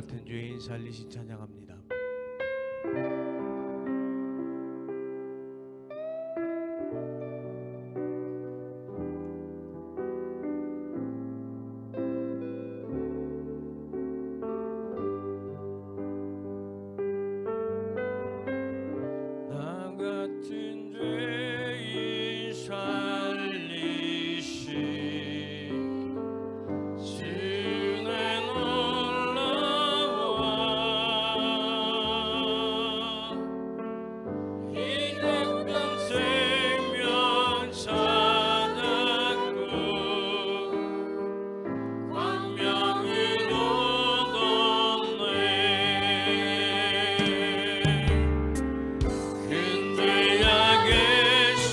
같은 죄인 살리신 찬양합니다. 나 같은 죄인 살리신 주내 놀라워 이제껏 생명 찾았고 광명을 얻었네 큰 죄악에서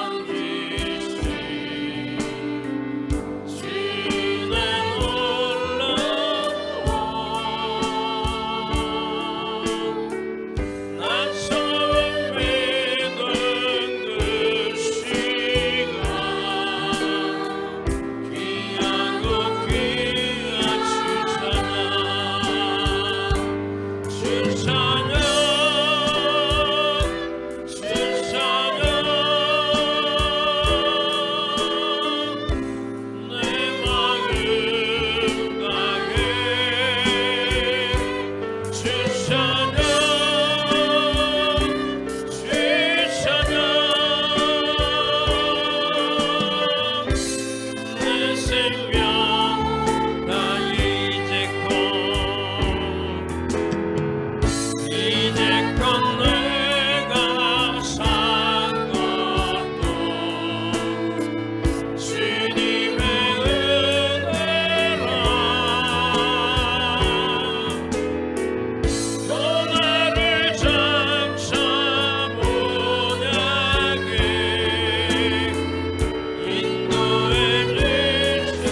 건지신 주내 놀라워 나 처음 믿은 그 시간 귀하고 귀한 주 찬양 주 찬양 내 마음 다해 주 찬양 주 찬양 내 생명 다 이제껏 내가 산 것도 주님의 은혜라 또 나를 장차 모양에 인도해 주신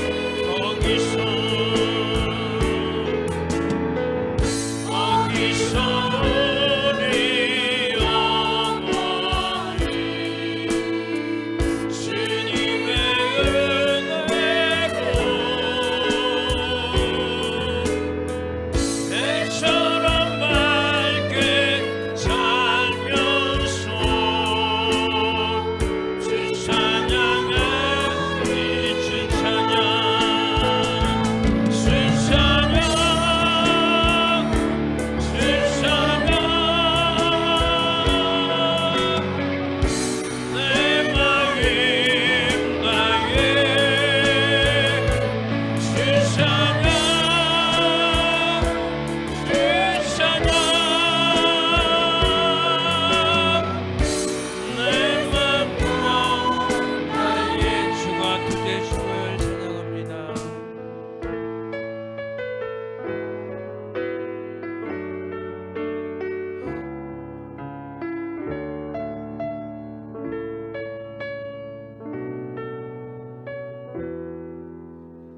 거기서 우리 영원히 주님의 은혜로 배처럼 맑게 살면서 주 찬양해 주 찬양 주 찬양 주 찬양 내 마음 다해 주 찬양 주 찬양 내 마음 다해 주가 되심을 찬양합니다.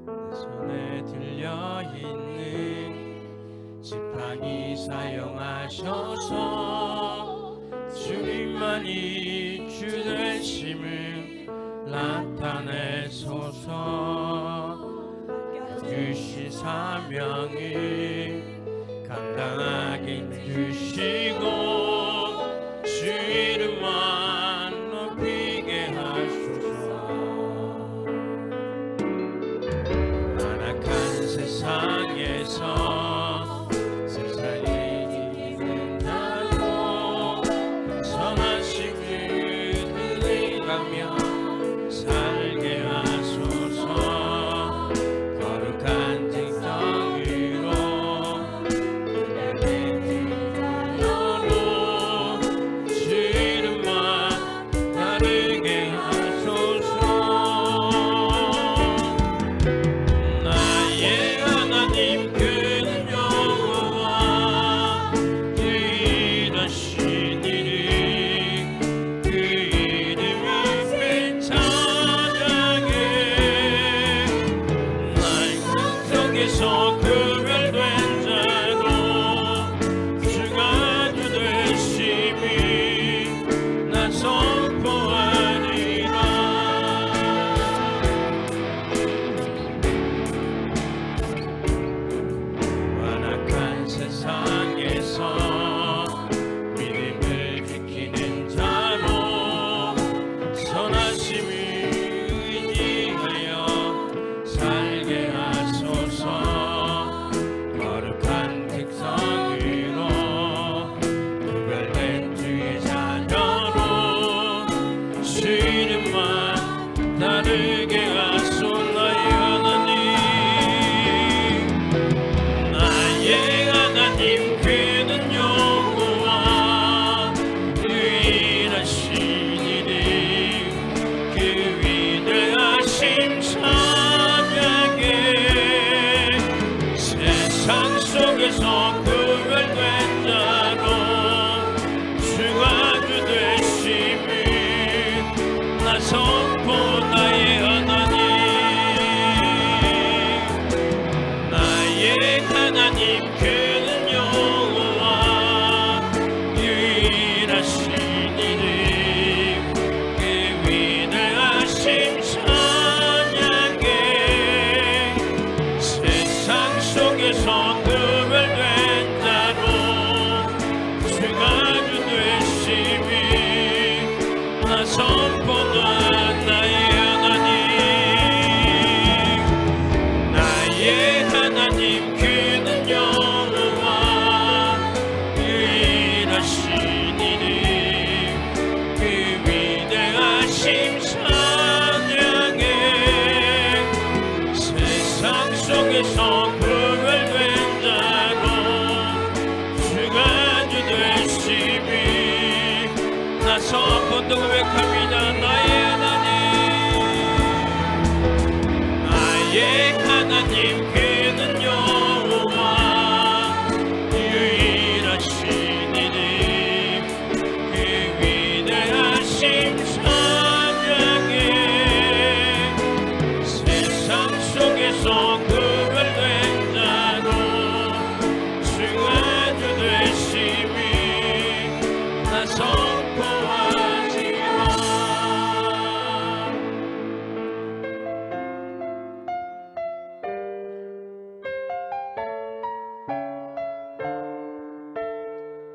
내 손에 들려있는 지팡이 사용하셔서 주님만이 주 되심을 나타내소서 주신 사명을 감당하게 주시고 주 이름만 높이게 하소서 나락한 세상에서 세상이 이긴다고 선하신 그들을 가며 살게 하소서 거룩한 징정으로 주 이름만 다르게 하소서 나의 하나님 그 세상 속에서 구별된 자로 주가 주 되심을 나 선포하나의 하나님 나의 하나님 그는 여호와 유일하신 이름 그 위대하심 찬양해 세상 속에서 구별된 자로 주가 주 되심이 나 선포한 나의 하나님 나의 하나님 그는 여호와 유일하신 이름 그 위대하심 찬양해 세상 속에서 구별된 자로 주가 주 되심이 나 선포도 고백합니다 나의 하나님 그는 여호와 유일하신 이름 그 위대하심 찬양해 세상 속에서 구별된 자로 주가 주 되심이 나 선포하지마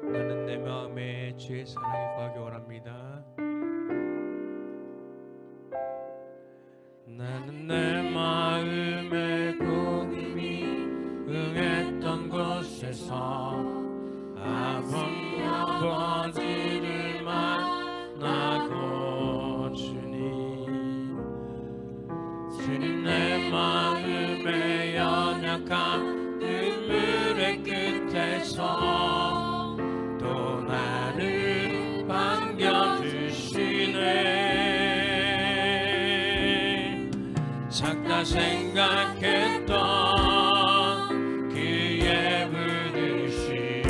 나는 내 마음에 주의 사랑이 구하기 원합니다 나는 내 마음에 꼭 이미 응했던 곳에서 아버지를 만나고 주님 내 마음의 연약한 눈물의 끝에서 또 나를 반겨주시네 작다 생각했던 그의 부르심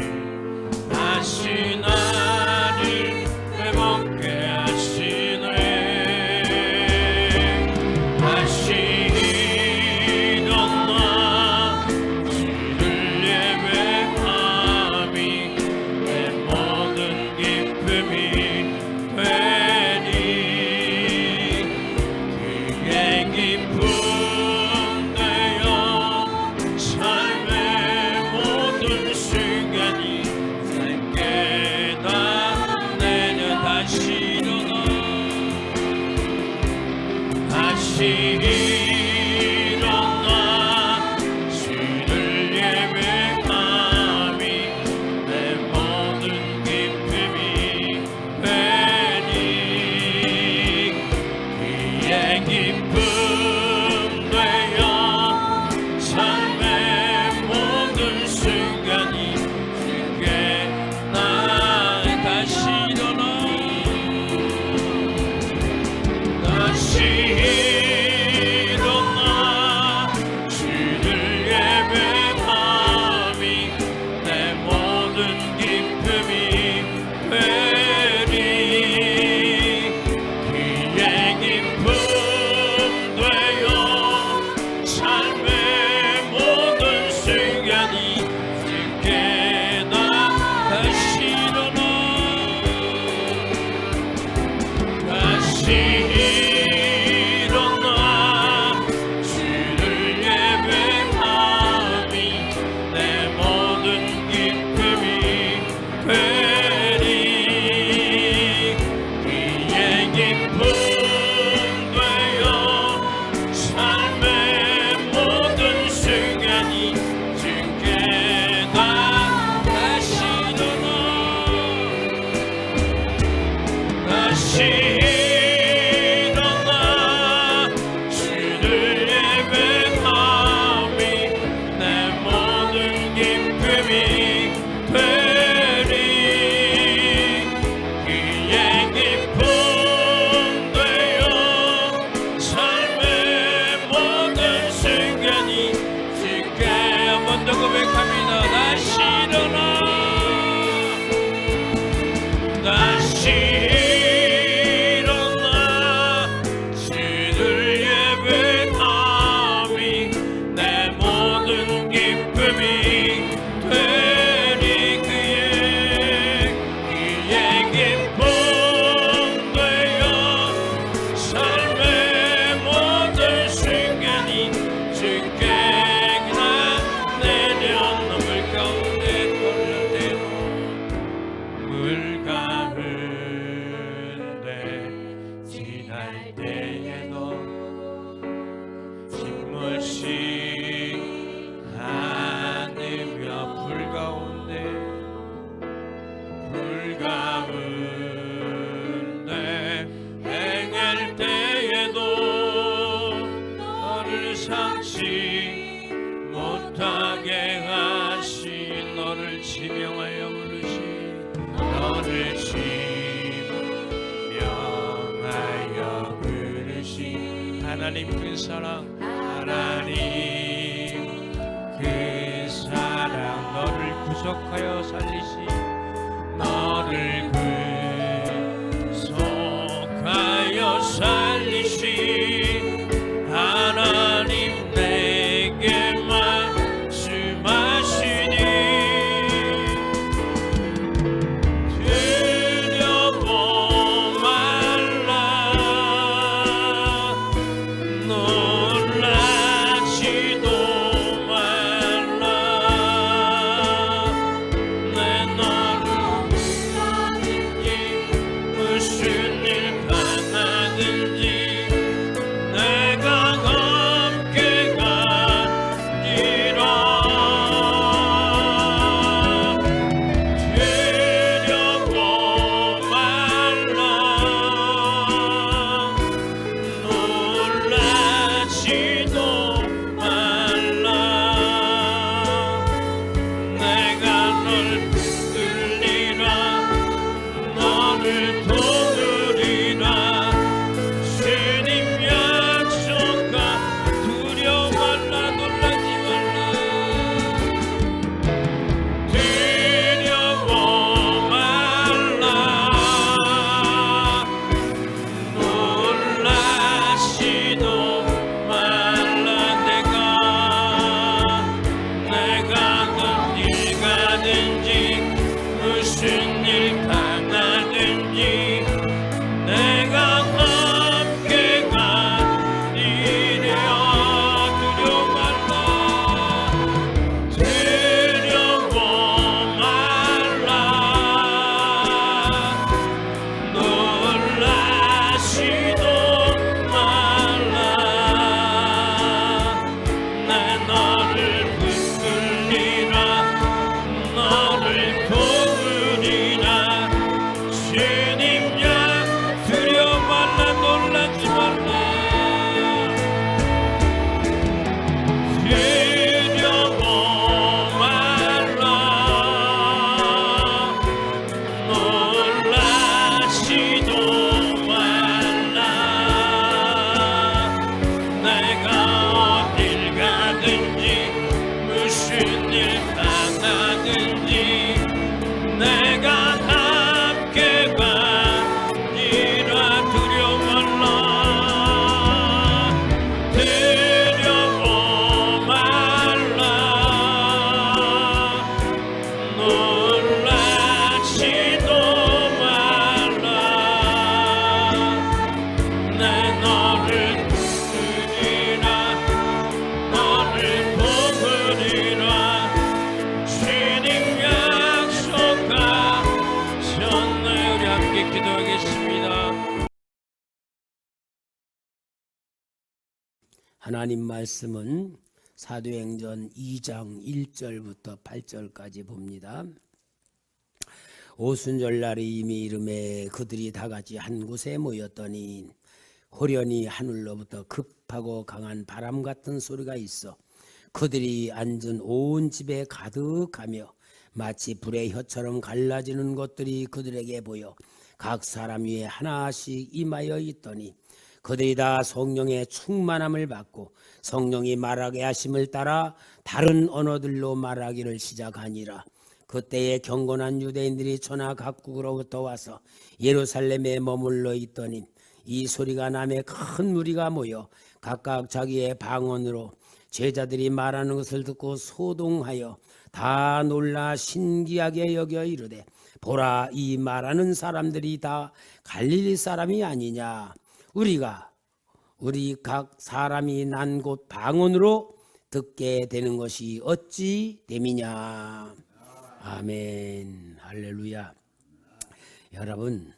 하나님 그 사랑, 하나님 그 사랑, 너를 구속하여 살리시, 너를 구속하여 살리시 하나님 내게 말씀하시니 두려워 말라, 놀라지도 말라. 내 너를 가든지 무슨 일 당하든지 내가 함께 가리라. 두려워 말라, 놀라지도 말라. 내가 널 붙들리라, 너를 도우리라. 주님 약속과 두려워 말라, 놀라지 말라. 두려워 말라, 놀라지도 말라. 내가 어딜 가든지 무슨 일 당하든지 내가 함께 가리라. 두려워 말라, 두려워 말라, 놀라지도 말라. 내 너를 붙들리라, 너를 도우리라. 주님 야 두려워 말라, 놀라지 말라. 두려워 말라, 놀라지도 말라. 내가 어딜 가든지 무슨 일 당하든지 내가 함께 가리라. 두려워 말라, 두려워 말라, 놀라지도 말라. 내 너를 붙들리라, 너를 도우리라. 주님 약속하셨네. 우리 함께 기도하겠습니다. 하나님 말씀은 사도행전 2장 1절부터 8절까지 봅니다. 오순절날이 이미 이름에 그들이 다같이 한 곳에 모였더니 호련히 하늘로부터 급하고 강한 바람 같은 소리가 있어 그들이 앉은 온 집에 가득하며 마치 불의 혀처럼 갈라지는 것들이 그들에게 보여 각 사람 위에 하나씩 임하여 있더니 그들이 다 성령의 충만함을 받고 성령이 말하게 하심을 따라 다른 언어들로 말하기를 시작하니라. 그때에 경건한 유대인들이 천하 각국으로부터 와서 예루살렘에 머물러 있더니 이 소리가 나매 큰 무리가 모여 각각 자기의 방언으로 제자들이 말하는 것을 듣고 소동하여 다 놀라 신기하게 여겨 이르되 보라, 이 말하는 사람들이 다 갈릴리 사람이 아니냐. 우리 각 사람이 난 곳 방언으로 듣게 되는 것이 어찌 됨이냐. 아멘. 할렐루야. 여러분,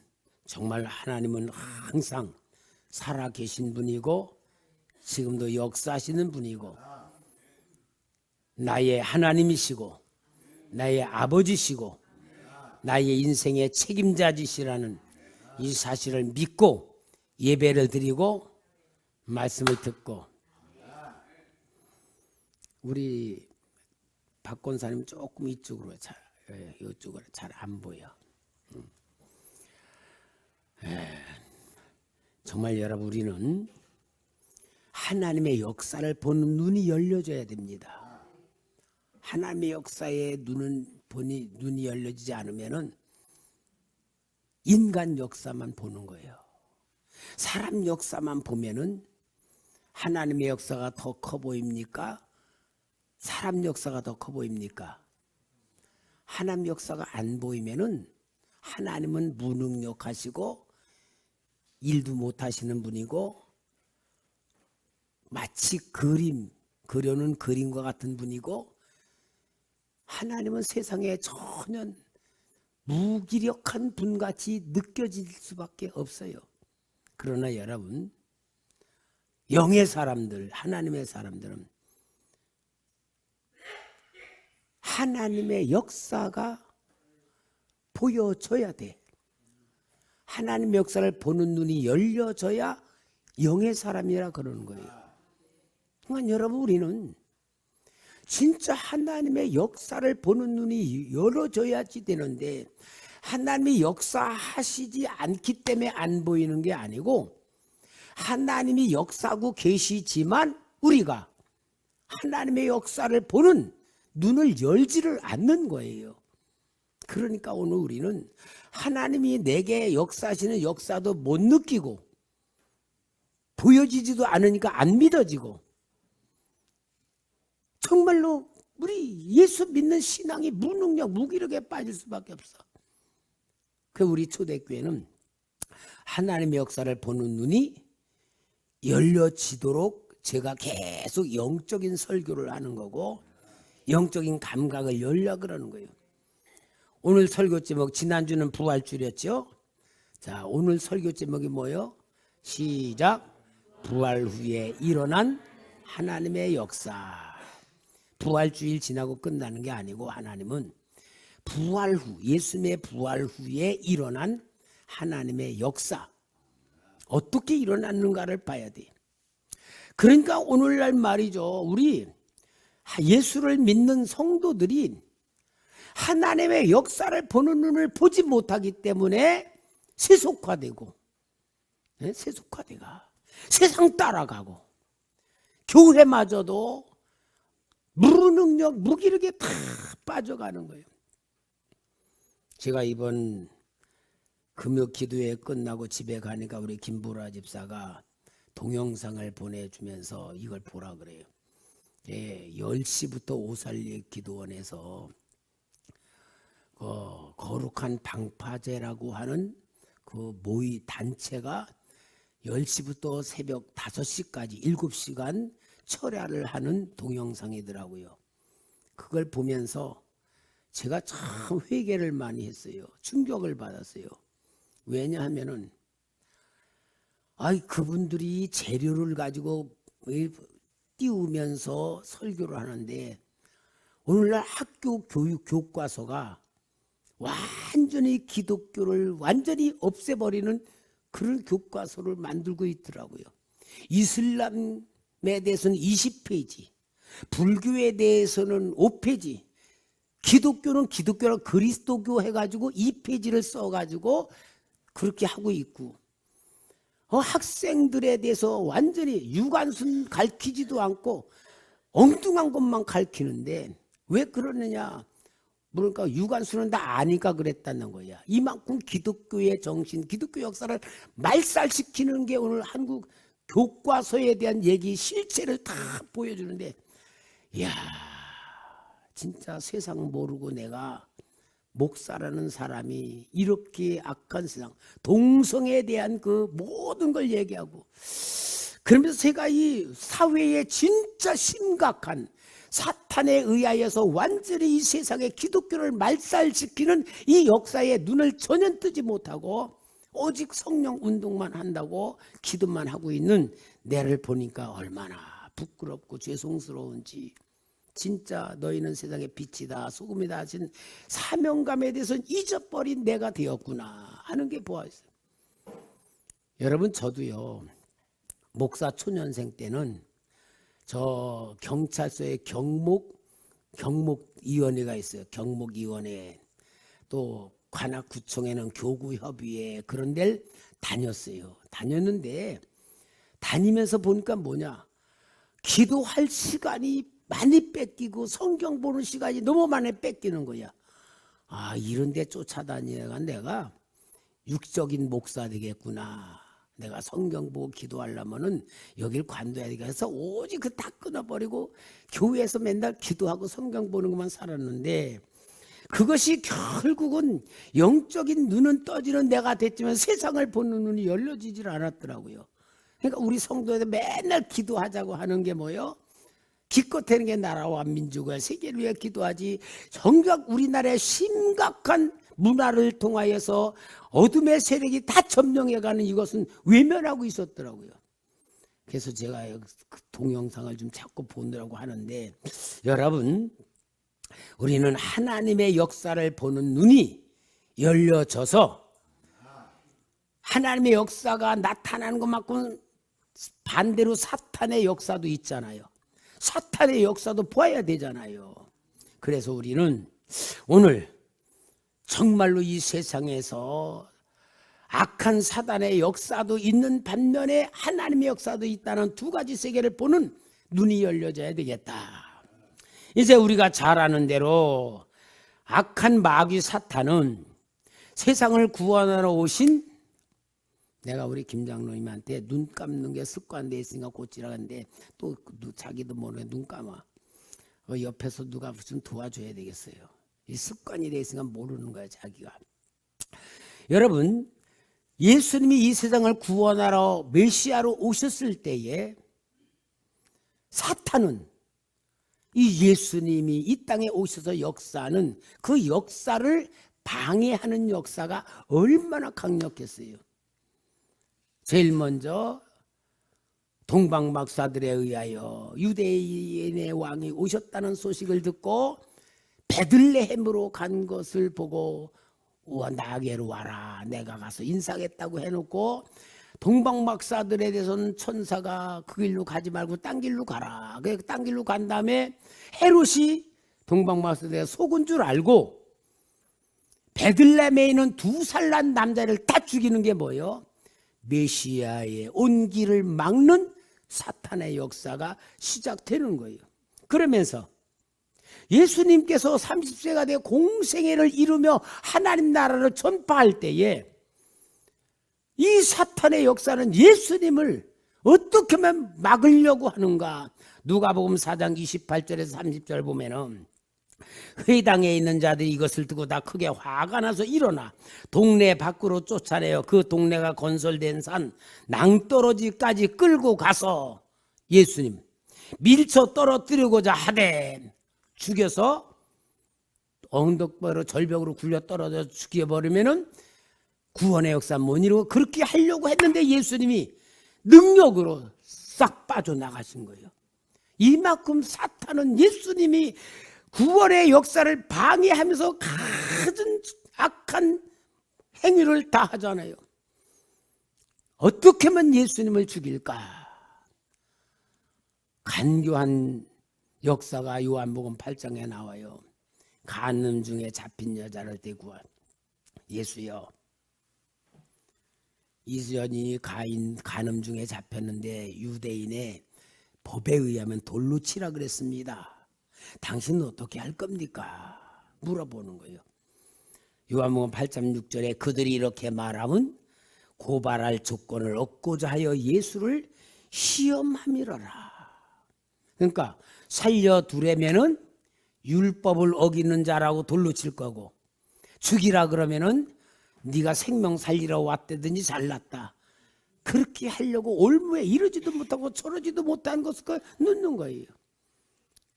정말 하나님은 항상 살아 계신 분이고 지금도 역사하시는 분이고 나의 하나님이시고 나의 아버지시고 나의 인생의 책임자이시라는 이 사실을 믿고 예배를 드리고 말씀을 듣고, 우리 박 권사님 조금 이쪽으로 이쪽으로 잘 안 보여. 정말 여러분, 우리는 하나님의 역사를 보는 눈이 열려져야 됩니다. 하나님의 역사에 눈이 열려지지 않으면은 인간 역사만 보는 거예요. 사람 역사만 보면은 하나님의 역사가 더 커 보입니까? 사람 역사가 더 커 보입니까? 하나님 역사가 안 보이면은 하나님은 무능력하시고 일도 못 하시는 분이고 마치 그려놓은 그림과 같은 분이고, 하나님은 세상에 전혀 무기력한 분같이 느껴질 수밖에 없어요. 그러나 여러분, 영의 사람들, 하나님의 사람들은 하나님의 역사가 보여줘야 돼. 하나님의 역사를 보는 눈이 열려져야 영의 사람이라 그러는 거예요. 그러니까 여러분, 우리는 진짜 하나님의 역사를 보는 눈이 열어져야지 되는데, 하나님이 역사하시지 않기 때문에 안 보이는 게 아니고, 하나님이 역사하고 계시지만 우리가 하나님의 역사를 보는 눈을 열지를 않는 거예요. 그러니까 오늘 우리는 하나님이 내게 역사하시는 역사도 못 느끼고 보여지지도 않으니까 안 믿어지고, 정말로 우리 예수 믿는 신앙이 무능력, 무기력에 빠질 수밖에 없어. 그 우리 초대교회는 하나님의 역사를 보는 눈이 열려지도록 제가 계속 영적인 설교를 하는 거고, 영적인 감각을 열려 그러는 거예요. 오늘 설교 제목, 지난주는 부활주였죠. 자, 오늘 설교 제목이 뭐예요? 시작. 부활 후에 일어난 하나님의 역사. 부활주일 지나고 끝나는 게 아니고, 하나님은 부활 후, 예수님의 부활 후에 일어난 하나님의 역사, 어떻게 일어났는가를 봐야 돼. 그러니까 오늘날 말이죠, 우리 예수를 믿는 성도들이 하나님의 역사를 보는 눈을 보지 못하기 때문에 세속화되고, 세속화돼가 세상 따라가고, 교회마저도 무능력, 무기력에 다 빠져가는 거예요. 제가 이번 금요 기도회 끝나고 집에 가니까 우리 김보라 집사가 동영상을 보내주면서 이걸 보라 그래요. 10시부터 오살리 기도원에서 거룩한 방파제라고 하는 그 모의 단체가 10시부터 새벽 5시까지 7시간 철야를 하는 동영상이더라고요. 그걸 보면서 제가 참 회개를 많이 했어요. 충격을 받았어요. 왜냐하면은 그분들이 재료를 가지고 띄우면서 설교를 하는데, 오늘날 학교 교육 교과서가 완전히 기독교를 완전히 없애버리는 그런 교과서를 만들고 있더라고요. 이슬람에 대해서는 20페이지, 불교에 대해서는 5페이지, 기독교는 기독교랑 그리스도교 해가지고 2페이지를 써가지고 그렇게 하고 있고, 학생들에 대해서 완전히 유관순 가르치지도 않고 엉뚱한 것만 가르치는데, 왜 그러느냐? 그러니까 유관순은 다 아니까 그랬다는 거야. 이만큼 기독교의 정신, 기독교 역사를 말살시키는 게 오늘 한국 교과서에 대한 얘기 실체를 다 보여주는데, 이야 진짜 세상 모르고 내가 목사라는 사람이 이렇게 악한 세상, 동성애에 대한 그 모든 걸 얘기하고, 그러면서 제가 이 사회에 진짜 심각한 사탄에 의하여서 완전히 이 세상의 기독교를 말살시키는 이 역사에 눈을 전혀 뜨지 못하고 오직 성령 운동만 한다고 기도만 하고 있는 내를 보니까 얼마나 부끄럽고 죄송스러운지. 진짜 너희는 세상의 빛이다 소금이다 하신 사명감에 대해서는 잊어버린 내가 되었구나 하는 게 보아있어요. 여러분, 저도요 목사 초년생 때는 저 경찰서에 경목위원회가 있어요. 경목위원회, 또 관악구청에는 교구협의회, 그런 데를 다녔어요. 다녔는데 다니면서 보니까 뭐냐, 기도할 시간이 많이 뺏기고 성경 보는 시간이 너무 많이 뺏기는 거야. 아, 이런 데 쫓아다니다가 내가 육적인 목사 되겠구나. 내가 성경 보고 기도하려면은 여길 관둬야 되겠다 해서 오직 그 다 끊어버리고 교회에서 맨날 기도하고 성경 보는 것만 살았는데, 그것이 결국은 영적인 눈은 떠지는 내가 됐지만 세상을 보는 눈이 열려지질 않았더라고요. 그러니까 우리 성도들 맨날 기도하자고 하는 게 뭐예요? 기껏해는 게 나라와 민족과 세계를 위해 기도하지, 정작 우리나라의 심각한 문화를 통하여서 어둠의 세력이 다 점령해가는 이것은 외면하고 있었더라고요. 그래서 제가 그 동영상을 좀 자꾸 보느라고 하는데, 여러분, 우리는 하나님의 역사를 보는 눈이 열려져서 하나님의 역사가 나타나는 것만큼 반대로 사탄의 역사도 있잖아요. 사탄의 역사도 보아야 되잖아요. 그래서 우리는 오늘 정말로 이 세상에서 악한 사단의 역사도 있는 반면에 하나님의 역사도 있다는 두 가지 세계를 보는 눈이 열려져야 되겠다. 이제 우리가 잘 아는 대로 악한 마귀 사탄은 세상을 구원하러 오신, 내가 우리 김 장로님한테 눈 감는 게 습관돼 있으니까 고치라는데 또 자기도 모르게 눈 감아. 옆에서 누가 좀 도와줘야 되겠어요. 이 습관이 돼 있으니까 모르는 거야 자기가. 여러분, 예수님이 이 세상을 구원하러 메시아로 오셨을 때에 사탄은 이 예수님이 이 땅에 오셔서 역사하는 그 역사를 방해하는 역사가 얼마나 강력했어요. 제일 먼저 동방박사들에 의하여 유대인의 왕이 오셨다는 소식을 듣고 베들레헴으로 간 것을 보고 나게로 와라, 내가 가서 인사하겠다고 해놓고, 동방박사들에 대해서는 천사가 그 길로 가지 말고 딴 길로 가라. 그래서 딴 길로 간 다음에 헤롯이 동방박사들에 속은 줄 알고 베들레헴에 있는 2살 난 남자를 다 죽이는 게 뭐예요? 메시아의 온 길을 막는 사탄의 역사가 시작되는 거예요. 그러면서 예수님께서 30세가 되어 공생애를 이루며 하나님 나라를 전파할 때에 이 사탄의 역사는 예수님을 어떻게 하면 막으려고 하는가? 누가복음 4장 28절에서 30절 보면은, 회당에 있는 자들이 이것을 듣고 다 크게 화가 나서 일어나 동네 밖으로 쫓아내어 그 동네가 건설된 산 낭떠러지까지 끌고 가서 예수님 밀쳐 떨어뜨리고자 하되, 죽여서 엉덕바로 절벽으로 굴려 떨어져 죽여버리면은 구원의 역사 못 이루고, 그렇게 하려고 했는데 예수님이 능력으로 싹 빠져나가신 거예요. 이만큼 사탄은 예수님이 구원의 역사를 방해하면서 가진 악한 행위를 다 하잖아요. 어떻게 하면 예수님을 죽일까? 간교한 역사가 요한복음 8장에 나와요. 간음 중에 잡힌 여자를 데리고 와. 예수여, 이전이 간음 중에 잡혔는데 유대인의 법에 의하면 돌로 치라 그랬습니다. 당신은 어떻게 할 겁니까? 물어보는 거예요. 요한복음 8장 6절에 그들이 이렇게 말하면 고발할 조건을 얻고자 하여 예수를 시험함이로라. 그러니까 살려두려면은 율법을 어기는 자라고 돌로 칠 거고, 죽이라 그러면은 네가 생명 살리러 왔다든지 잘났다, 그렇게 하려고 올무에 이러지도 못하고 저러지도 못한 것을 넣는 거예요.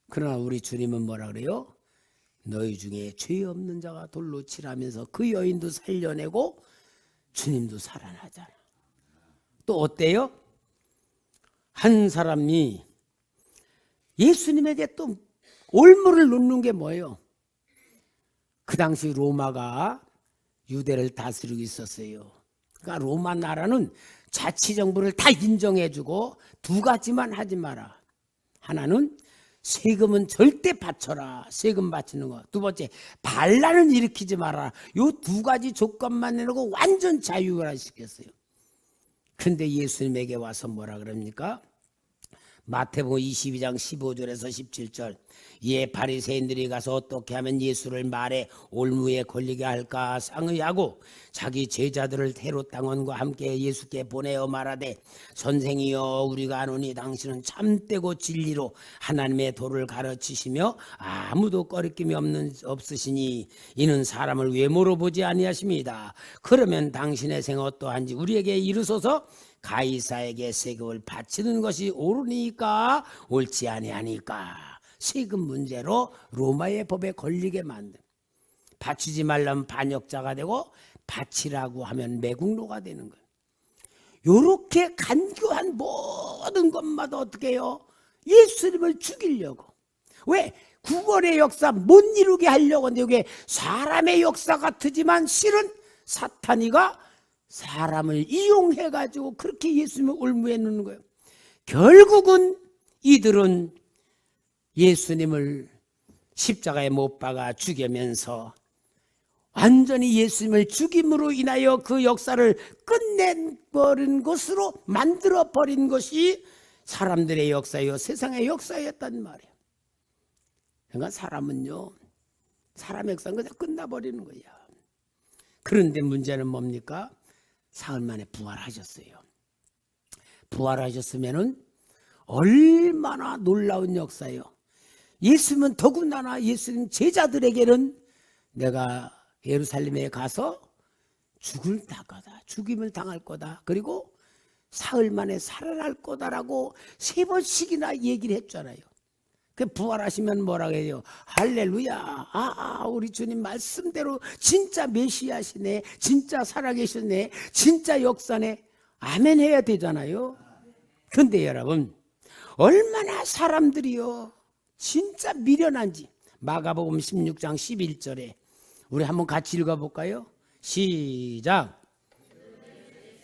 그러나 우리 주님은 뭐라 그래요? 너희 중에 죄 없는 자가 돌로 치라면서 그 여인도 살려내고 주님도 살아나잖아. 또 어때요? 한 사람이 예수님에게 또 올무를 놓는 게 뭐예요? 그 당시 로마가 유대를 다스리고 있었어요. 그러니까 로마 나라는 자치정부를 다 인정해주고 두 가지만 하지 마라. 하나는 세금은 절대 바쳐라. 세금 바치는 거. 두 번째, 반란은 일으키지 마라. 요 두 가지 조건만 내놓고 완전 자유화 시켰어요. 근데 예수님에게 와서 뭐라 그럽니까? 마태복음 22장 15절에서 17절. 이에 바리새인들이 가서 어떻게 하면 예수를 말에 올무에 걸리게 할까 상의하고 자기 제자들을 헤롯 당원과 함께 예수께 보내어 말하되, 선생이여, 우리가 아노니 당신은 참되고 진리로 하나님의 도를 가르치시며 아무도 꺼리낌이 없으시니 이는 사람을 외모로 보지 아니하십니다. 그러면 당신의 생 어떠한지 우리에게 이르소서. 가이사에게 세금을 바치는 것이 옳으니까 옳지 아니하니까. 세금 문제로 로마의 법에 걸리게 만든, 바치지 말라면 반역자가 되고 바치라고 하면 매국노가 되는 거예요. 요렇게 간교한 모든 것마다 어떻게 해요? 예수님을 죽이려고. 왜? 구원의 역사 못 이루게 하려고 하는데, 이게 사람의 역사 같으지만 실은 사탄이가 사람을 이용해가지고 그렇게 예수님을 올무해 놓는 거예요. 결국은 이들은 예수님을 십자가에 못 박아 죽이면서 완전히 예수님을 죽임으로 인하여 그 역사를 끝내버린 것으로 만들어버린 것이 사람들의 역사요, 세상의 역사였단 말이에요. 그러니까 사람은요, 사람의 역사는 그냥 끝나버리는 거야. 그런데 문제는 뭡니까? 사흘 만에 부활하셨어요. 부활하셨으면은 얼마나 놀라운 역사예요. 예수님은 더군다나 예수님 제자들에게는 내가 예루살렘에 가서 죽을 거다, 죽임을 당할 거다, 그리고 사흘 만에 살아날 거다라고 3번씩이나 얘기를 했잖아요. 그 부활하시면 뭐라고 해요? 할렐루야, 우리 주님 말씀대로 진짜 메시아시네, 진짜 살아계시네, 진짜 역사네, 아멘 해야 되잖아요. 근데 여러분, 얼마나 사람들이요 진짜 미련한지. 마가복음 16장 11절에 우리 한번 같이 읽어볼까요? 시작.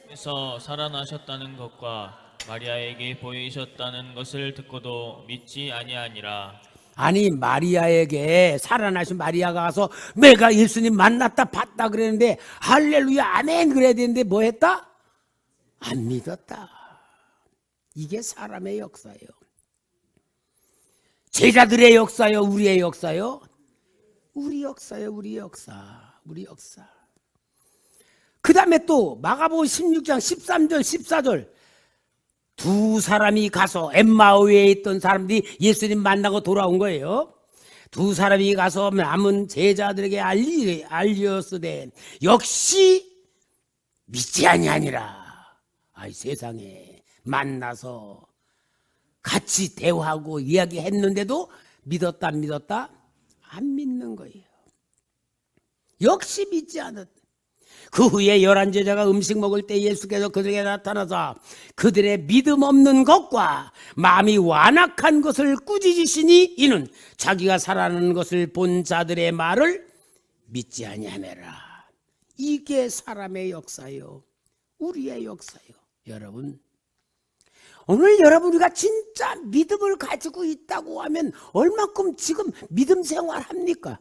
그래서 살아나셨다는 것과 마리아에게 보이셨다는 것을 듣고도 믿지 아니하니라. 아니, 마리아에게, 살아나신 마리아가 가서 내가 예수님 만났다 봤다 그랬는데 할렐루야 아멘 그래야 되는데 뭐 했다? 안 믿었다. 이게 사람의 역사예요. 제자들의 역사요, 우리의 역사요? 우리 역사요, 우리 역사. 우리 역사. 그 다음에 또 마가복음 16장 13절 14절 두 사람이 가서, 엠마오에 있던 사람들이 예수님 만나고 돌아온 거예요. 두 사람이 가서 남은 제자들에게 알렸으되 역시 믿지 아니하니라. 아이, 세상에 만나서 같이 대화하고 이야기했는데도 믿었다 안 믿었다? 안 믿는 거예요. 역시 믿지 않았다. 그 후에 11제자가 음식 먹을 때 예수께서 그들에게 나타나서 그들의 믿음 없는 것과 마음이 완악한 것을 꾸짖으시니 이는 자기가 살아나는 것을 본 자들의 말을 믿지 아니하매라. 이게 사람의 역사요, 우리의 역사요. 여러분, 오늘 여러분이가 진짜 믿음을 가지고 있다고 하면 얼마큼 지금 믿음 생활합니까?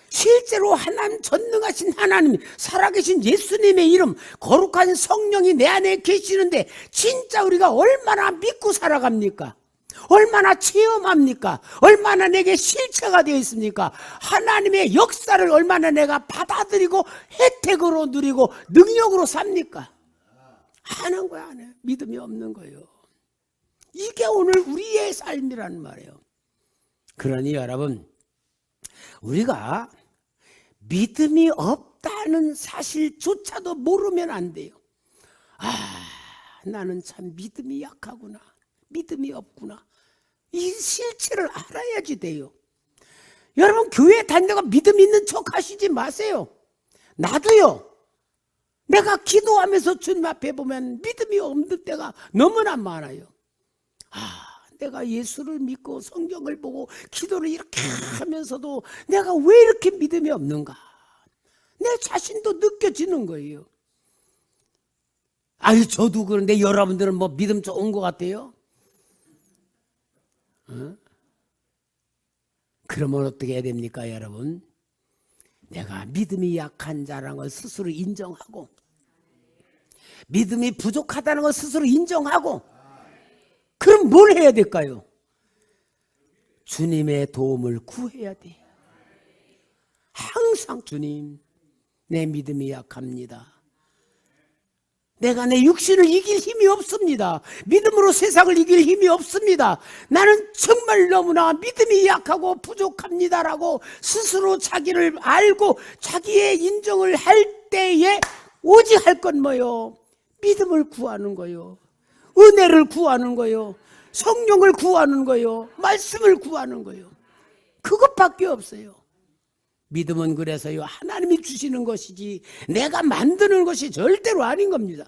실제로 하나님, 전능하신 하나님, 살아계신 예수님의 이름, 거룩한 성령이 내 안에 계시는데 진짜 우리가 얼마나 믿고 살아갑니까? 얼마나 체험합니까? 얼마나 내게 실체가 되어 있습니까? 하나님의 역사를 얼마나 내가 받아들이고 혜택으로 누리고 능력으로 삽니까? 안 한 거야, 안 해. 믿음이 없는 거예요. 이게 오늘 우리의 삶이란 말이에요. 그러니 여러분, 우리가 믿음이 없다는 사실조차도 모르면 안 돼요. 나는 참 믿음이 약하구나, 믿음이 없구나, 이 실체를 알아야지 돼요. 여러분, 교회 다니다가 믿음 있는 척 하시지 마세요. 나도요, 내가 기도하면서 주님 앞에 보면 믿음이 없는 때가 너무나 많아요. 내가 예수를 믿고 성경을 보고 기도를 이렇게 하면서도 내가 왜 이렇게 믿음이 없는가, 내 자신도 느껴지는 거예요. 저도 그런데 여러분들은 뭐 믿음 좋은 것 같아요? 그러면 어떻게 해야 됩니까, 여러분? 내가 믿음이 약한 자라는 걸 스스로 인정하고, 믿음이 부족하다는 걸 스스로 인정하고, 그럼 뭘 해야 될까요? 주님의 도움을 구해야 돼요. 항상 주님, 내 믿음이 약합니다. 내가 내 육신을 이길 힘이 없습니다. 믿음으로 세상을 이길 힘이 없습니다. 나는 정말 너무나 믿음이 약하고 부족합니다라고 스스로 자기를 알고 자기의 인정을 할 때에 오직 할 건 뭐요? 믿음을 구하는 거요, 은혜를 구하는 거요, 성령을 구하는 거요, 말씀을 구하는 거요. 그것밖에 없어요. 믿음은 그래서요, 하나님이 주시는 것이지 내가 만드는 것이 절대로 아닌 겁니다.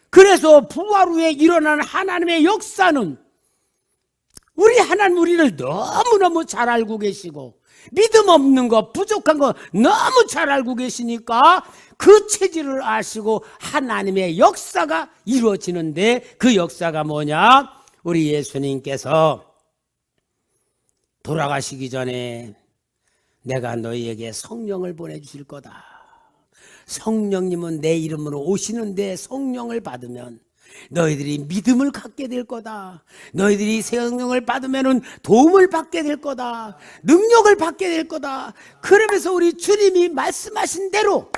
그래서 부활 후에 일어난 하나님의 역사는 우리 하나님, 우리를 너무너무 잘 알고 계시고 믿음 없는 거, 부족한 거 너무 잘 알고 계시니까 그 체질을 아시고 하나님의 역사가 이루어지는데, 그 역사가 뭐냐? 우리 예수님께서 돌아가시기 전에 내가 너희에게 성령을 보내주실 거다. 성령님은 내 이름으로 오시는데 성령을 받으면 너희들이 믿음을 갖게 될 거다. 너희들이 성령을 받으면 도움을 받게 될 거다. 능력을 받게 될 거다. 그러면서 우리 주님이 말씀하신 대로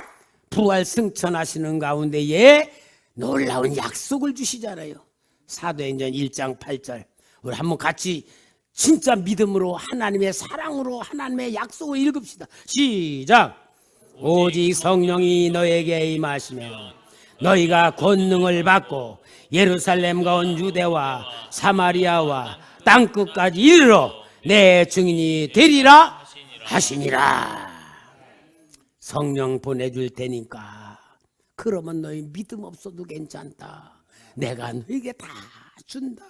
부활 승천하시는 가운데에 놀라운 약속을 주시잖아요. 사도행전 1장 8절 우리 한번 같이 진짜 믿음으로, 하나님의 사랑으로 하나님의 약속을 읽읍시다. 시작. 오직 성령이 너에게 임하시면 너희가 권능을 받고 예루살렘과 온 유대와 사마리아와 땅끝까지 이르러 내 증인이 되리라 하시니라. 성령 보내줄 테니까 그러면 너희 믿음 없어도 괜찮다. 내가 너에게 다 준다.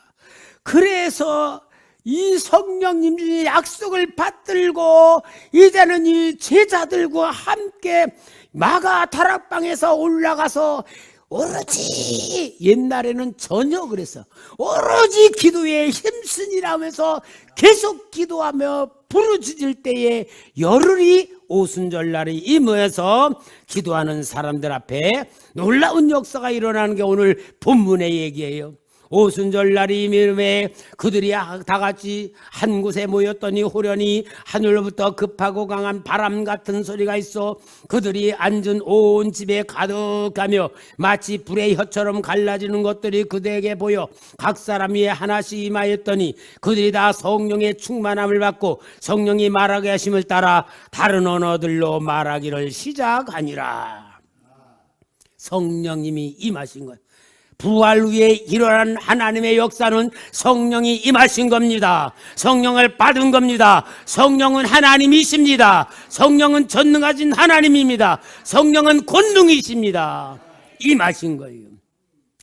그래서 이 성령님이 약속을 받들고 이제는 이 제자들과 함께 마가 다락방에서 올라가서 오로지, 옛날에는 전혀 그랬어, 오로지 기도에 힘쓰니라면서 계속 기도하며 부르짖을 때에 열흘이 오순절날이 임해서 기도하는 사람들 앞에 놀라운 역사가 일어나는 게 오늘 본문의 얘기예요. 오순절날이 임해 그들이 다 같이 한 곳에 모였더니 호련히 하늘로부터 급하고 강한 바람 같은 소리가 있어 그들이 앉은 온 집에 가득하며 마치 불의 혀처럼 갈라지는 것들이 그들에게 보여 각 사람 위에 하나씩 임하였더니 그들이 다 성령의 충만함을 받고 성령이 말하게 하심을 따라 다른 언어들로 말하기를 시작하니라. 성령님이 임하신 거예요. 부활 후에 일어난 하나님의 역사는 성령이 임하신 겁니다. 성령을 받은 겁니다. 성령은 하나님이십니다. 성령은 전능하신 하나님입니다. 성령은 권능이십니다. 임하신 거예요.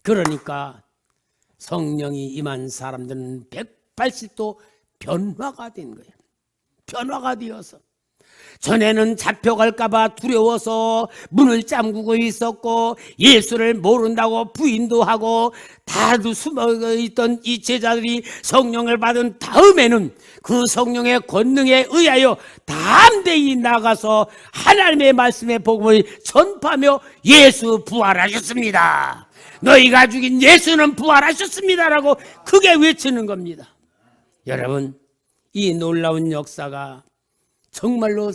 그러니까 성령이 임한 사람들은 180도 변화가 된 거예요. 변화가 되어서 전에는 잡혀갈까봐 두려워서 문을 잠그고 있었고 예수를 모른다고 부인도 하고 다도 숨어있던 이 제자들이 성령을 받은 다음에는 그 성령의 권능에 의하여 담대히 나가서 하나님의 말씀의 복음을 전파하며 예수 부활하셨습니다. 너희가 죽인 예수는 부활하셨습니다라고 크게 외치는 겁니다. 여러분, 이 놀라운 역사가 정말로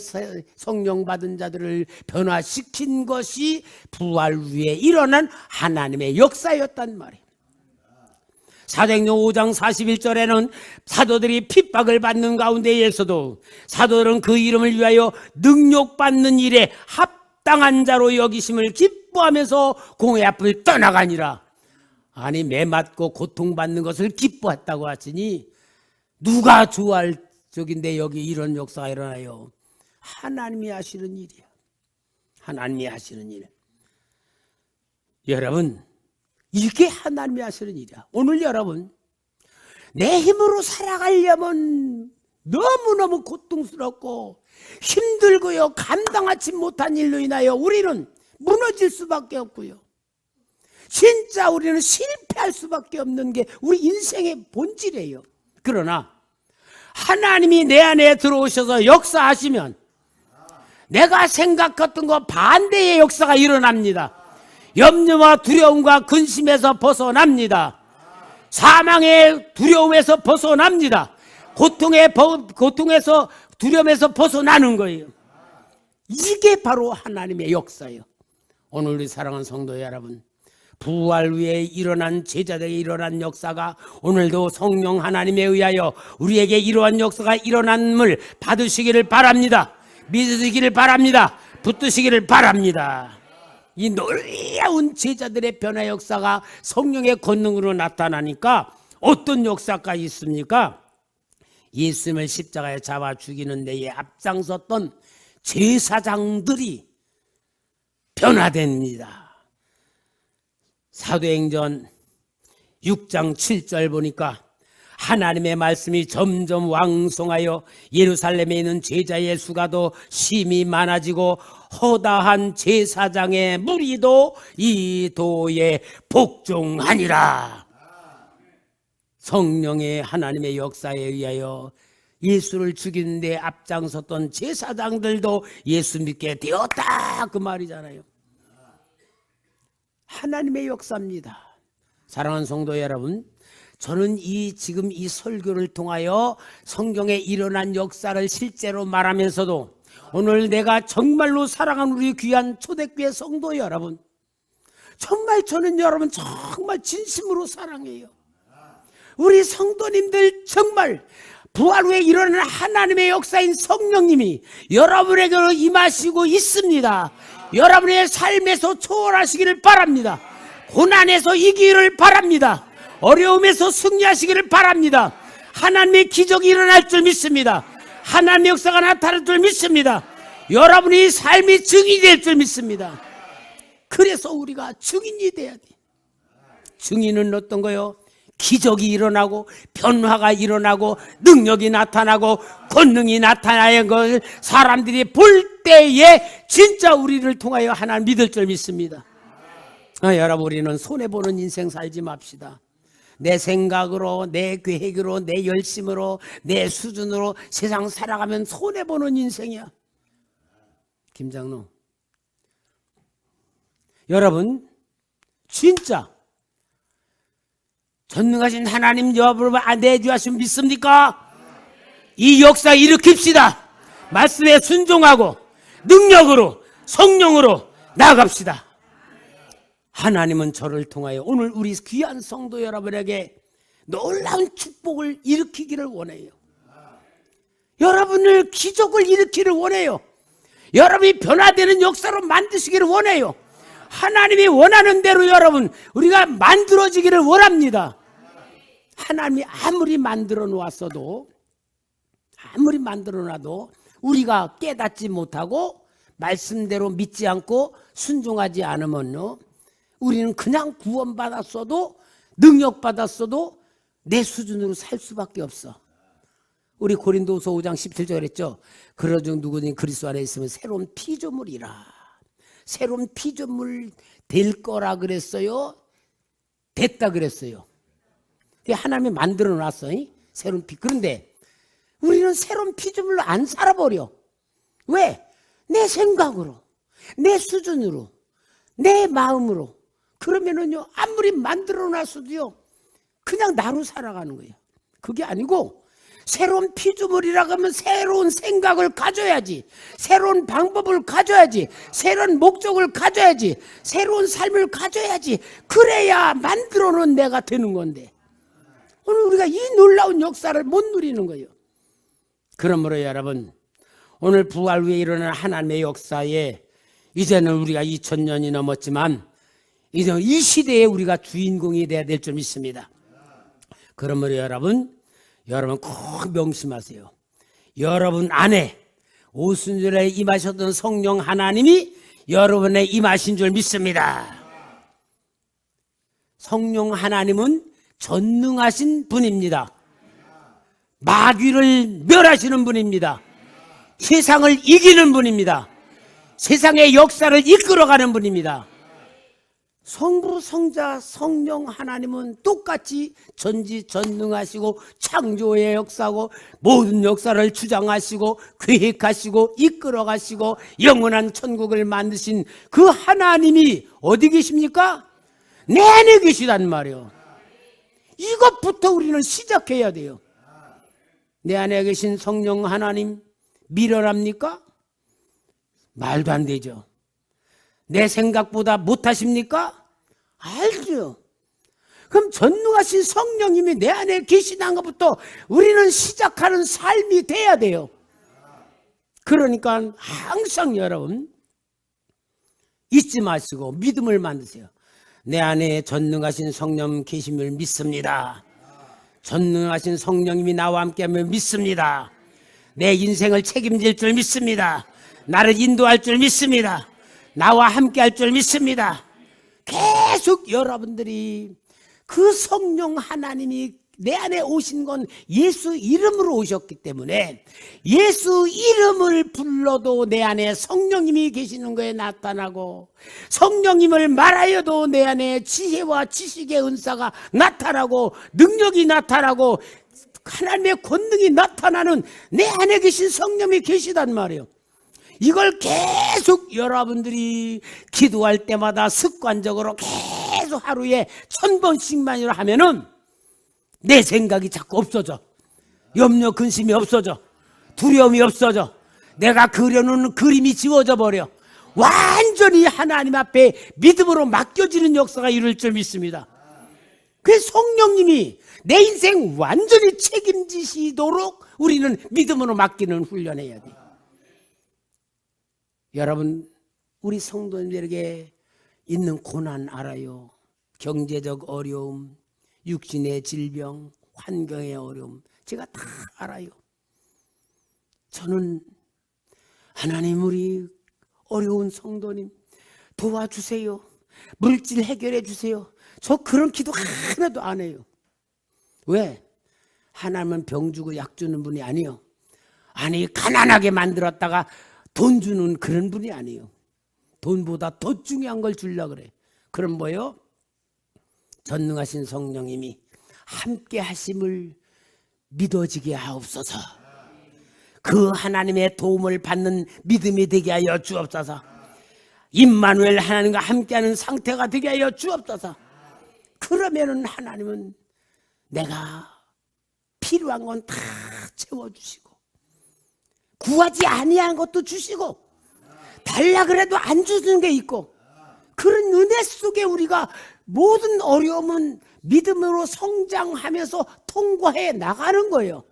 성령 받은 자들을 변화시킨 것이 부활 후에 일어난 하나님의 역사였단 말이에요. 사도행전 5장 41절에는 사도들이 핍박을 받는 가운데에서도 사도들은 그 이름을 위하여 능욕받는 일에 합당한 자로 여기심을 기뻐하면서 공회 앞을 떠나가니라. 아니, 매맞고 고통받는 것을 기뻐했다고 하시니 누가 좋아할 적인데 여기 이런 역사가 일어나요? 하나님이 하시는 일이야. 하나님이 하시는 일. 여러분, 이게 하나님이 하시는 일이야. 오늘 여러분, 내 힘으로 살아가려면 너무너무 고통스럽고 힘들고요, 감당하지 못한 일로 인하여 우리는 무너질 수밖에 없고요, 진짜 우리는 실패할 수밖에 없는 게 우리 인생의 본질이에요. 그러나 하나님이 내 안에 들어오셔서 역사하시면 내가 생각했던 것 반대의 역사가 일어납니다. 염려와 두려움과 근심에서 벗어납니다. 사망의 두려움에서 벗어납니다. 고통에서 두려움에서 벗어나는 거예요. 이게 바로 하나님의 역사예요. 오늘 우리 사랑하는 성도 여러분, 부활 후에 일어난 제자들에게 일어난 역사가 오늘도 성령 하나님에 의하여 우리에게 이러한 역사가 일어남을 받으시기를 바랍니다. 믿으시기를 바랍니다. 붙드시기를 바랍니다. 이 놀라운 제자들의 변화 역사가 성령의 권능으로 나타나니까 어떤 역사가 있습니까? 예수님을 십자가에 잡아 죽이는 데에 앞장섰던 제사장들이 변화됩니다. 사도행전 6장 7절 보니까 하나님의 말씀이 점점 왕성하여 예루살렘에 있는 제자의 수가 더 심히 많아지고 허다한 제사장의 무리도 이 도에 복종하니라. 성령의 하나님의 역사에 의하여 예수를 죽이는 데 앞장섰던 제사장들도 예수 믿게 되었다, 그 말이잖아요. 하나님의 역사입니다. 사랑하는 성도 여러분, 저는 지금 이 설교를 통하여 성경에 일어난 역사를 실제로 말하면서도 오늘 내가 정말로 사랑하는 우리 귀한 초대교회 성도 여러분, 정말 저는 여러분 정말 진심으로 사랑해요. 우리 성도님들 정말 부활 후에 일어나는 하나님의 역사인 성령님이 여러분에게로 임하시고 있습니다. 여러분의 삶에서 초월하시기를 바랍니다. 고난에서 이기기를 바랍니다. 어려움에서 승리하시기를 바랍니다. 하나님의 기적이 일어날 줄 믿습니다. 하나님의 역사가 나타날 줄 믿습니다. 여러분의 삶이 증인이 될 줄 믿습니다. 그래서 우리가 증인이 돼야 돼. 증인은 어떤 거요? 기적이 일어나고 변화가 일어나고 능력이 나타나고 권능이 나타나는 걸 사람들이 볼 때에 진짜 우리를 통하여 하나님 믿을 줄 믿습니다. 여러분, 우리는 손해보는 인생 살지 맙시다. 내 생각으로, 내 계획으로, 내 열심으로, 내 수준으로 세상 살아가면 손해보는 인생이야. 김장로, 여러분 진짜 전능하신 하나님 여러분 내주하시면 믿습니까? 이 역사 일으킵시다. 말씀에 순종하고 능력으로 성령으로 나아갑시다. 하나님은 저를 통하여 오늘 우리 귀한 성도 여러분에게 놀라운 축복을 일으키기를 원해요. 여러분을 기적을 일으키기를 원해요. 여러분이 변화되는 역사로 만드시기를 원해요. 하나님이 원하는 대로 여러분 우리가 만들어지기를 원합니다. 하나님이 아무리 만들어 놓았어도 우리가 깨닫지 못하고 말씀대로 믿지 않고 순종하지 않으면요, 우리는 그냥 구원받았어도 능력받았어도 내 수준으로 살 수밖에 없어. 우리 고린도서 5장 17절 그랬죠. 그러중 누구든 그리스도 안에 있으면 새로운 피조물이라. 새로운 피조물 될 거라 그랬어요? 됐다 그랬어요? 하나님이 만들어 놨어요. 새로운 그런데 우리는 새로운 피조물로 안 살아버려. 왜? 내 생각으로, 내 수준으로, 내 마음으로. 그러면은요, 아무리 만들어 놨어도요, 그냥 나로 살아가는 거예요. 그게 아니고 새로운 피조물이라고 하면 새로운 생각을 가져야지, 새로운 방법을 가져야지, 새로운 목적을 가져야지, 새로운 삶을 가져야지. 그래야 만들어 놓은 내가 되는 건데 오늘 우리가 이 놀라운 역사를 못 누리는 거예요. 그러므로 여러분, 오늘 부활 후에 일어난 하나님의 역사에 이제는 우리가 2000년이 넘었지만 이제 이 시대에 우리가 주인공이 돼야 될 줄 믿습니다. 그러므로 여러분 꼭 명심하세요. 여러분 안에 오순절에 임하셨던 성령 하나님이 여러분에 임하신 줄 믿습니다. 성령 하나님은 전능하신 분입니다. 마귀를 멸하시는 분입니다. 세상을 이기는 분입니다. 세상의 역사를 이끌어가는 분입니다. 성부, 성자, 성령 하나님은 똑같이 전지전능하시고 창조의 역사고 모든 역사를 주장하시고 계획하시고 이끌어가시고 영원한 천국을 만드신 그 하나님이 어디 계십니까? 내 안에 계시단 말이에요. 이것부터 우리는 시작해야 돼요. 내 안에 계신 성령 하나님 미련합니까? 말도 안 되죠. 내 생각보다 못하십니까? 알죠. 그럼 전능하신 성령님이 내 안에 계시다는 것부터 우리는 시작하는 삶이 돼야 돼요. 그러니까 항상 여러분 잊지 마시고 믿음을 만드세요. 내 안에 전능하신 성령 계심을 믿습니다. 전능하신 성령님이 나와 함께하면 믿습니다. 내 인생을 책임질 줄 믿습니다. 나를 인도할 줄 믿습니다. 나와 함께할 줄 믿습니다. 계속 여러분들이 그 성령 하나님이 내 안에 오신 건 예수 이름으로 오셨기 때문에 예수 이름을 불러도 내 안에 성령님이 계시는 거에 나타나고, 성령님을 말하여도 내 안에 지혜와 지식의 은사가 나타나고 능력이 나타나고 하나님의 권능이 나타나는 내 안에 계신 성령이 계시단 말이에요. 이걸 계속 여러분들이 기도할 때마다 습관적으로 계속 하루에 1000번씩만이라 하면은 내 생각이 자꾸 없어져. 염려 근심이 없어져. 두려움이 없어져. 내가 그려놓은 그림이 지워져 버려. 완전히 하나님 앞에 믿음으로 맡겨지는 역사가 이룰 줄 믿습니다. 그래서 성령님이 내 인생 완전히 책임지시도록 우리는 믿음으로 맡기는 훈련해야 돼요. 여러분, 우리 성도님들에게 있는 고난 알아요. 경제적 어려움, 육신의 질병, 환경의 어려움 제가 다 알아요. 저는 하나님 우리 어려운 성도님 도와주세요. 물질 해결해 주세요. 저 그런 기도 하나도 안 해요. 왜? 하나님은 병 주고 약 주는 분이 아니에요. 아니, 가난하게 만들었다가 돈 주는 그런 분이 아니에요. 돈보다 더 중요한 걸 주려고 그래. 그럼 뭐예요? 전능하신 성령님이 함께 하심을 믿어지게 하옵소서. 그 하나님의 도움을 받는 믿음이 되게 하여 주옵소서. 임마누엘 하나님과 함께하는 상태가 되게 하여 주옵소서. 그러면은 하나님은 내가 필요한 건 다 채워주시고 구하지 아니한 것도 주시고 달라 그래도 안 주는 게 있고, 그런 은혜 속에 우리가 모든 어려움은 믿음으로 성장하면서 통과해 나가는 거예요.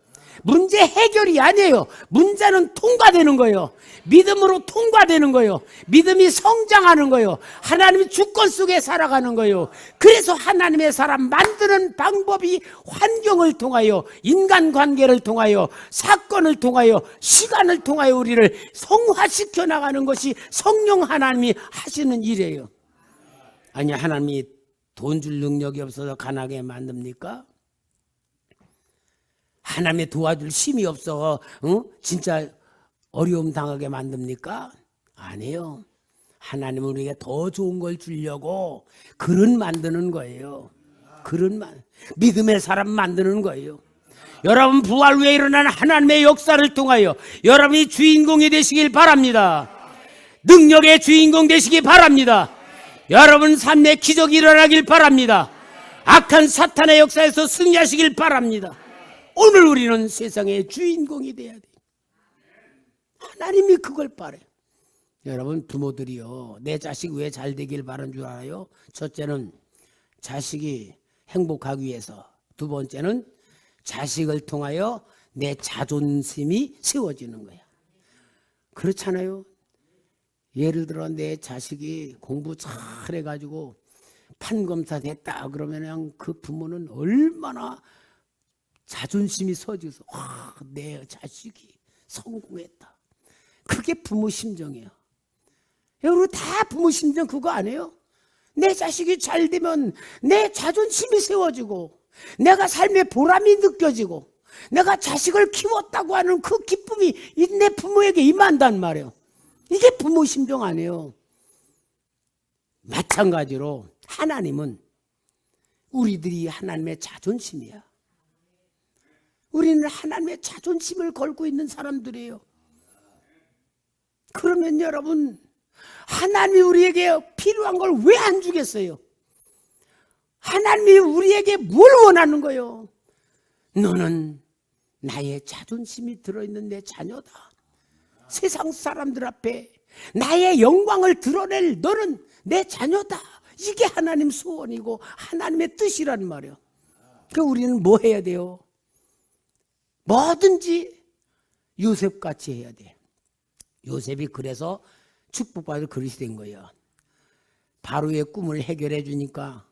문제 해결이 아니에요. 문제는 통과되는 거예요. 믿음으로 통과되는 거예요. 믿음이 성장하는 거예요. 하나님의 주권 속에 살아가는 거예요. 그래서 하나님의 사람 만드는 방법이 환경을 통하여, 인간관계를 통하여, 사건을 통하여, 시간을 통하여 우리를 성화시켜 나가는 것이 성령 하나님이 하시는 일이에요. 아니, 하나님이 돈 줄 능력이 없어서 가난하게 만듭니까? 하나님의 도와줄 힘이 없어 진짜 어려움 당하게 만듭니까? 아니에요. 하나님은 우리에게 더 좋은 걸 주려고 그런 만드는 거예요. 그런 믿음의 사람 만드는 거예요. 여러분, 부활 후에 일어나는 하나님의 역사를 통하여 여러분이 주인공이 되시길 바랍니다. 능력의 주인공 되시기 바랍니다. 여러분 삶에 기적이 일어나길 바랍니다. 악한 사탄의 역사에서 승리하시길 바랍니다. 오늘 우리는 세상의 주인공이 돼야 돼. 하나님이 그걸 바래. 여러분, 부모들이요, 내 자식 왜 잘 되길 바라는 줄 알아요? 첫째는 자식이 행복하기 위해서, 두 번째는 자식을 통하여 내 자존심이 세워지는 거야. 그렇잖아요. 예를 들어 내 자식이 공부 잘해가지고 판검사 됐다 그러면 그냥 그 부모는 얼마나 자존심이 서져서 내 자식이 성공했다. 그게 부모 심정이에요. 여러분 다 부모 심정 그거 아니에요? 내 자식이 잘 되면 내 자존심이 세워지고 내가 삶의 보람이 느껴지고 내가 자식을 키웠다고 하는 그 기쁨이 내 부모에게 임한단 말이에요. 이게 부모 심정 아니에요. 마찬가지로 하나님은 우리들이 하나님의 자존심이야. 우리는 하나님의 자존심을 걸고 있는 사람들이에요. 그러면 여러분, 하나님이 우리에게 필요한 걸 왜 안 주겠어요? 하나님이 우리에게 뭘 원하는 거예요? 너는 나의 자존심이 들어있는 내 자녀다. 세상 사람들 앞에 나의 영광을 드러낼 너는 내 자녀다. 이게 하나님 소원이고 하나님의 뜻이란 말이에요. 그러니까 우리는 뭐 해야 돼요? 뭐든지 요셉같이 해야 돼. 요셉이 그래서 축복받을 그릇이 된 거예요. 바로의 꿈을 해결해 주니까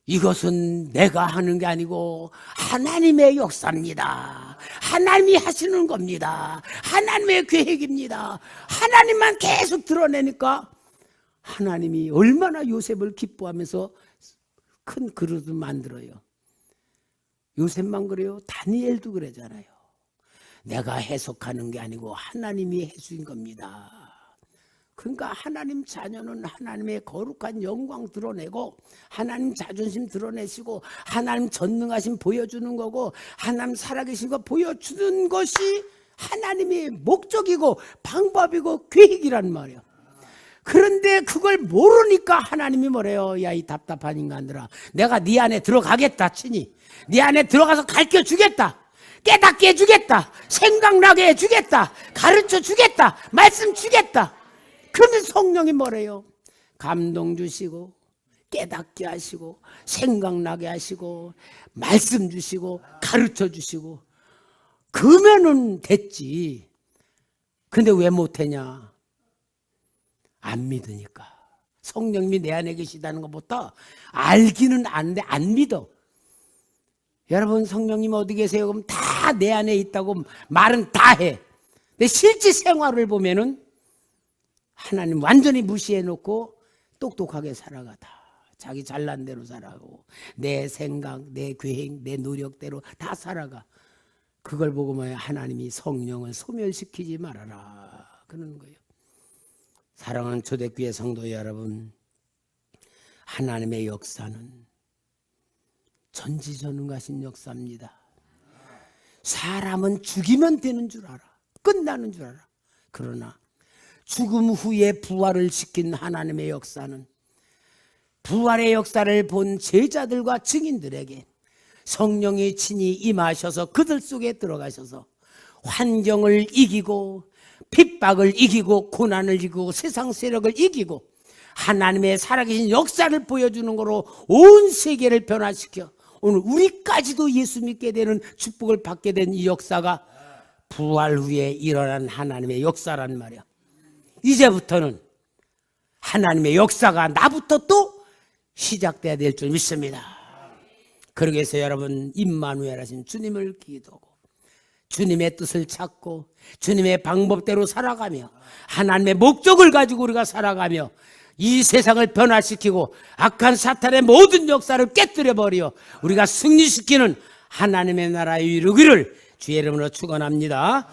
이것은 내가 하는 게 아니고 하나님의 역사입니다. 하나님이 하시는 겁니다. 하나님의 계획입니다. 하나님만 계속 드러내니까 하나님이 얼마나 요셉을 기뻐하면서 큰 그릇을 만들어요. 요셉만 그래요? 다니엘도 그러잖아요. 내가 해석하는 게 아니고 하나님이 해주신 겁니다. 그러니까 하나님 자녀는 하나님의 거룩한 영광 드러내고 하나님 자존심 드러내시고 하나님 전능하심 보여주는 거고 하나님 살아계신 거 보여주는 것이 하나님의 목적이고 방법이고 계획이란 말이에요. 그런데 그걸 모르니까 하나님이 뭐래요? 야, 이 답답한 인간들아, 내가 네 안에 들어가겠다 치니 네 안에 들어가서 가르쳐 주겠다, 깨닫게 해주겠다, 생각나게 해주겠다, 가르쳐 주겠다, 말씀 주겠다. 그러면 성령이 뭐래요? 감동 주시고 깨닫게 하시고 생각나게 하시고 말씀 주시고 가르쳐 주시고 그러면은 됐지. 근데 왜 못하냐? 안 믿으니까. 성령님이 내 안에 계시다는 것보다 알기는 아는데 안 믿어. 여러분, 성령님 어디 계세요? 그럼 다 내 안에 있다고 말은 다 해. 근데 실제 생활을 보면은 하나님 완전히 무시해놓고 똑똑하게 살아가다. 자기 잘난 대로 살아가고 내 생각, 내 계획, 내 노력대로 다 살아가. 그걸 보고 뭐야? 하나님이 성령을 소멸시키지 말아라 그러는 거예요. 사랑하는 초대교회 성도 여러분, 하나님의 역사는 전지전능하신 역사입니다. 사람은 죽이면 되는 줄 알아. 끝나는 줄 알아. 그러나 죽음 후에 부활을 시킨 하나님의 역사는 부활의 역사를 본 제자들과 증인들에게 성령이 친히 임하셔서 그들 속에 들어가셔서 환경을 이기고 핍박을 이기고 고난을 이기고 세상 세력을 이기고 하나님의 살아계신 역사를 보여주는 거로 온 세계를 변화시켜 오늘 우리까지도 예수 믿게 되는 축복을 받게 된 이 역사가 부활 후에 일어난 하나님의 역사란 말이야. 이제부터는 하나님의 역사가 나부터 또 시작돼야 될 줄 믿습니다. 그러기 위해서 여러분, 임마누엘 하신 주님을 기도하고 주님의 뜻을 찾고 주님의 방법대로 살아가며 하나님의 목적을 가지고 우리가 살아가며 이 세상을 변화시키고 악한 사탄의 모든 역사를 깨뜨려버려 우리가 승리시키는 하나님의 나라에 이르기를 주의 이름으로 축원합니다.